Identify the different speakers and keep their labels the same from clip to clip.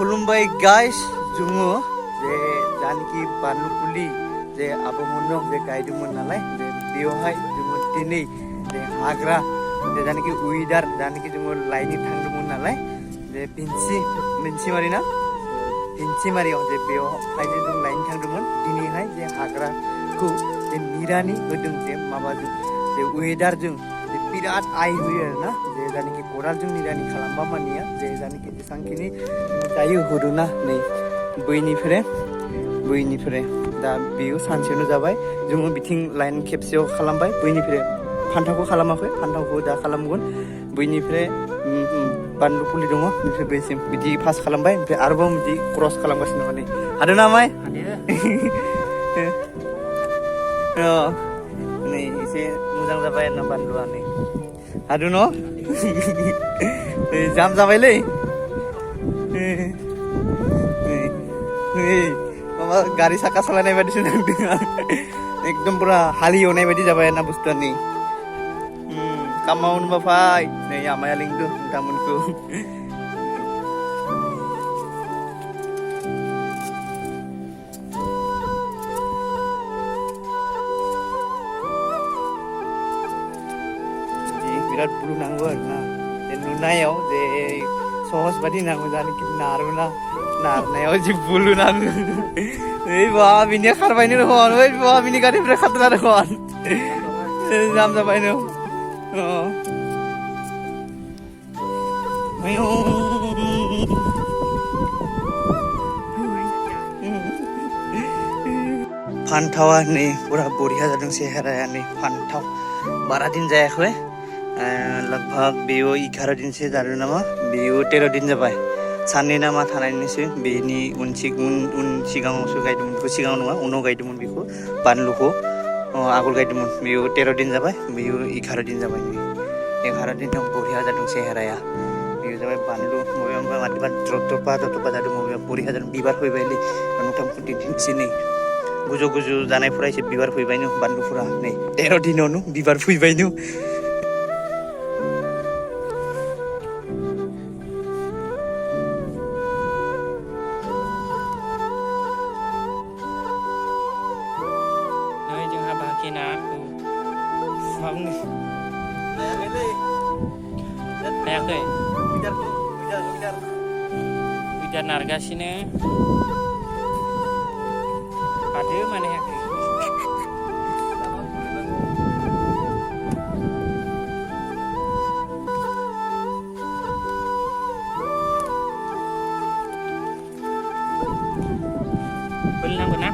Speaker 1: खुलुमबाय गाइस जोङो जे जानकी बानलु फुलि जे आबमोननो जे गायदोंमोन नालाय जे बेवहाय जोङो दिनै जे हाग्रा जे जानकी उइदार जानकी जोङो लायनो थांदोंमोन नालाय जे मिन्सिमारिना पिन्सिमारियाव जे बेवहाय जों लायनो थांदोंमोन दिनैहाय जे हाग्राखौ जे निरानि होदों जे माबाजों जे उइदारजों जे बिराद आइ होयो आरोना जे जानकी खदालजों निरानि खालामबा मानिया जे जानकी जेसांखिनि दायो होदोंना नै बैनिफ्राय दा बेयो सानसेयावनो जाबाय जोङो बिथिं लाइन खेबसेयाव खालामबाय बैनिफ्राय फान्थावखौ खालामाखै फान्थावखौ दा खालामगोन बैनिफ्राय बानलु फुलि दङ बेनिफ्राय बैसिम बिदि पास खालामबाय ओमफ्राय आरोबाव बिदि क्रस खालामगासिनो माने हादों ना माय नै एसे मोजां जाबाय आरोना बानलुआ नै हादों न' जाम जाबायलै माबा गारि साखा सालायनाय बायदिसो नांदों आं एकदम पुरा हाल एवनाय बायदि जाबाय आरोना बुस्थुआ नै खामानि मावनोबा फै नै आमाया लिंदों नोंथांमोनखौ बिराद बुलु नांगौ आरोना जे नुनायाव जे सहज बादि नांगौ जानकी नारोना नारनायाव जि बुलु नांगौ ओइ बा बिनिया खारबायनो रखन ओइ बा बिनि गारिनिफ्राय खारदों रखन जाम जाबायनो फान्थावा नै पुरा बरिया जादों सेहेराया नै फान्थाव बारा दिन जायाखै लगभग बेयो 11 दिनसो जादों नामा बेयो 13 दिन जाबाय साननै नामा थानायनिसो बेनि उन सिगाङावसो गायदोंमोन बेखौ सिगाङाव नङा उनाव गायदोंमोन बेखौ बानलुखौ आगोल गायदोंमोन बेयो 13 दिन जाबाय बेयो 11 दिन जाबाय 11 दिनाव बरिया जादों सेहेराया बेयो जाबाय बानलु मबेबा मादिबा दरपा जादों मबेबा बरिया जादों बिबार फैबायलै नोंथांमोनखौ दिन्थिनोसै नै गोजौ जानायफोरा एसे बिबार फैबायनो बानलुफोरा नै 13 दिनावनो बिबार फैबायनो
Speaker 2: हायाखै बिदार नारगासिनो हादो माने हायाखै बोलनांगौ ना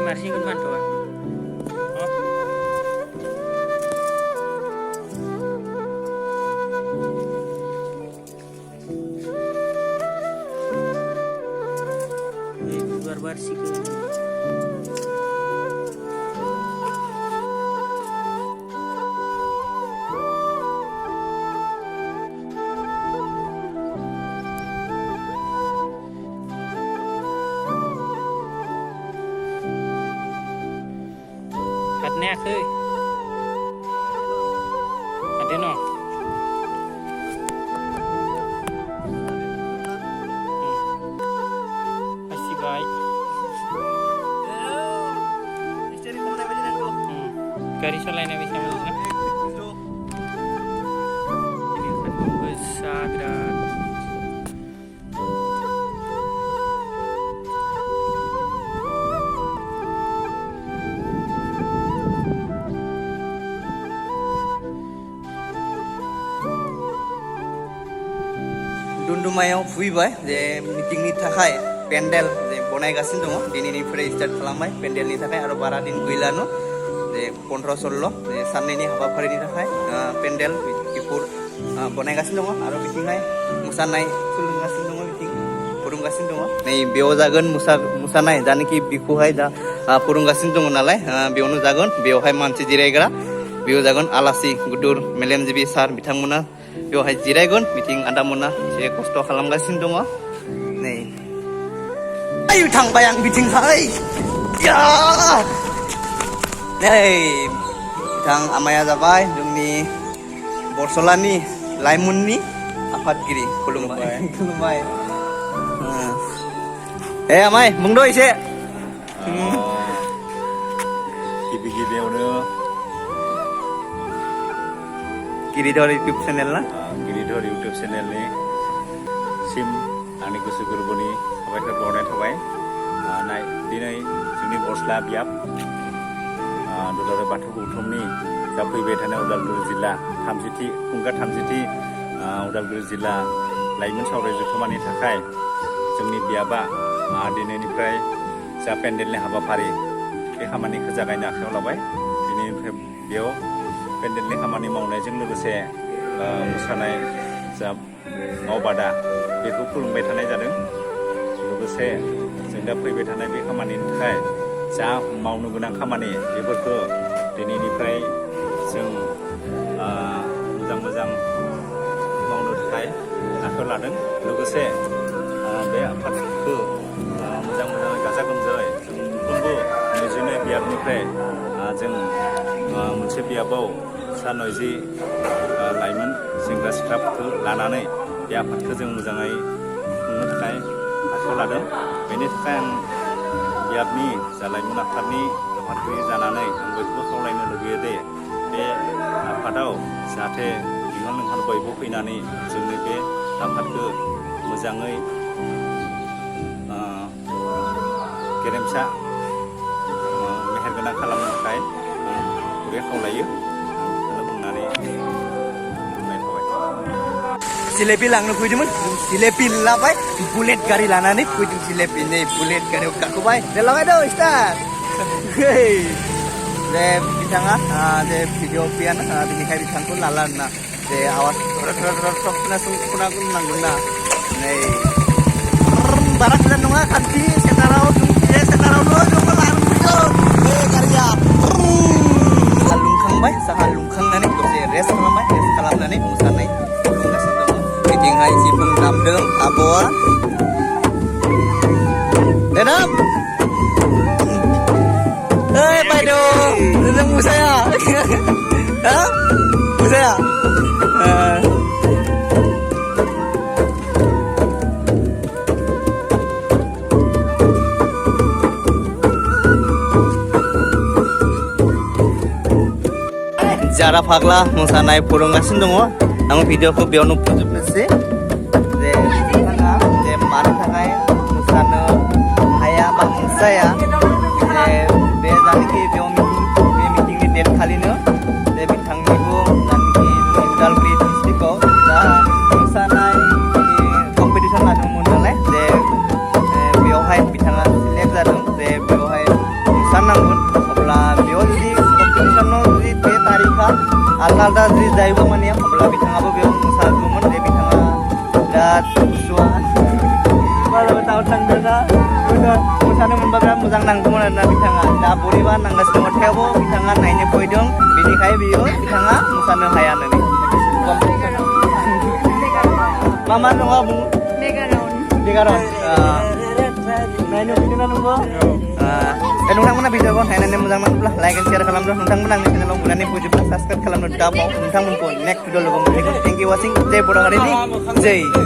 Speaker 2: Marsigun mantua. Barbar sikun. Nè khơi ada no masih baik garis lainnya bisa masuk besar dan
Speaker 1: दुमदुमायाव फैबाय जे मिटिंनि थाखाय पेन्डेल जे बनायगासिनो दङ दिनैनिफ्राय स्टार्ट खालामबाय पेन्डेलनि थाखाय आरो बारा दिन गैलानो जे 15-16 साननैनि हाबाफारिनि थाखाय पेन्डेल बेफोर बनायगासिनो दङ आरो बिथिंहाय मोसानाय सोलोंगासिनो दङ बिथिं फोरोंगासिनो दङ नै बेयाव जागोन मोसानाय जानाखि बेखौहाय दा फोरोंगासिनो दङ नालाय बेयावनो जागोन बेयावहाय मानसि जिरायग्रा बेयाव जागोन आलासि गुदुर मेलेमजिबि सार बिथांमोना बेवहाय जिरायगोन बिथिं आदामोना एसे खस्थ' खालामगासिनो दङ नै आयु थांबाय आं बिथिंहाय या नै बिथां आमाया जाबाय जोंनि बरसलानि लाइमोननि आफादगिरि खुलुमबाय आमाय बुंद' एसे
Speaker 3: गिबियावनो
Speaker 1: गिरिधर इउटुब चेनेल ना
Speaker 3: गिरिधर इउटुब चेनेलनि सिम आंनि गोसो गोरबोनि साबायखर बावनाय थाबाय दिनै जोंनि बरसला बियाब दुलाराय बाथौ गौथुमनि दा फैबाय थानाय उदालगुरि जिल्ला खुंगा 30थि उदालगुरि जिल्ला लाइमोन सावराय जथुम्मानि थाखाय जोंनि बियाबा दिनैनिफ्राय जा पेन्डेलनि हाबाफारि बे खामानिखौ जागायनो आखायाव लाबाय दिनैनिफ्राय बेयाव पेन्डेलनि खामानि मावनायजों लोगोसे मोसानाय जा मावबादा बेखौ खुलुमबाय थानाय जादों लोगोसे जों दा फैबाय थानाय बे खामानिनि थाखाय जा मावनो गोनां खामानि बेफोरखौ दिनैनिफ्राय जों मोजां मावनो थाखाय आखायाव लादों लोगोसे बे आफादखौ मोजाङै गाजा गोमजायै जों मोनफ्रोमबो निजिनो बियाबनिफ्राय जों मोनसे बियाबाव सा 90 लाइमोन सेंग्रा सिख्लाफोरखौ लानानै बे आफादखौ जों मोजाङै खुंनो थाखाय आखायाव लादों बेनि थाखाय आं बियाबनि जा लाइमोन आफादनि आफादगिरि जानानै आं बयखौबो खावलायनो लुबैयो दे बे आफादाव जाहाथे बिहान बयबो फैनानै जोंनि बे आफादखौ मोजाङै गेरेमसा मेहेरगोनां खालामनो थाखाय बे खावलायो बुंनानै बुंनाय थाबाय
Speaker 1: जिलेबि लांनो फैदोंमोन जिलेबि लाबाय बुलेट गारि लानानै फैदों जिलेबि नै बुलेट गारियाव गाखोबाय दे लाबाय दं स्टार्ट जे बिथाङा जे भिडिअ' पियान बिनिखाय बिथांखौ लाला आरोना जे आवाज खोनासंनांगोन ना नै बारा गोजान नङा खाथि सेन्टाराव सेन्टारावल' जोंबो लानो फैदों बे गारिया साहा लुंखांनानै दसे रेस्ट खालामनानै मोसानाय खुलुमगासिनो दङ बिथिंहाय सिफुं दामदों आब'आ देनाब बायद' नों मोसाया मोसाया जारा फाग्ला मोसानाय फोरोंगासिनो दङ आं भिडिअखौ बेयावनो फोजोबनोसै जे बिथाङा जे मानो थाखाय मोसानो हाया बा मोसाया जे बे जानाखि बे मिटिंनि डेट खालिनो जे बिथांनिबो जानाखि उदालगुरि डिस्ट्रिक्टआव दा मोसानाय कम्पिटिसन लादोंमोन नालाय जे बेवहाय बिथाङा सिलेक्ट जादों जे बेवहाय मोसानांगोन अब्ला बेयाव जुदि कम्पिटिसनाव जुदि बे तारिखा आलदा जुदि जायोबा माने अब्ला बिथाङाबो बेयाव मोसागौमोन जे बिथाङा बिराद गोसोआ टाउन थांदोंना मोसानो मोनबा बिराद मोजां नांगौमोन आरोना बिथाङा दा बोरैबा नांगासिनो दङ थेवबो बिथाङा नायनो फैदों बेनिखाय बिथाङा मोसानो हाया होननानै मा नङा बुङो बेगारन नायनो फैदोंना नंगौ नोंथांमोना भिडिअखौ नायनानै मोजां मोनोब्ला लाइक एन्ड शेयार खालामदो नोंथांमोना आंनि चेनेलाव नुनानै फैजोब्ला साबस्क्राइब खालामनो दाबाव नोंथांमोनखौ नेक्स्ट भिडिअ लोगो मोनगोन थेंक इउ वाचिं जय बर' हारिनि जय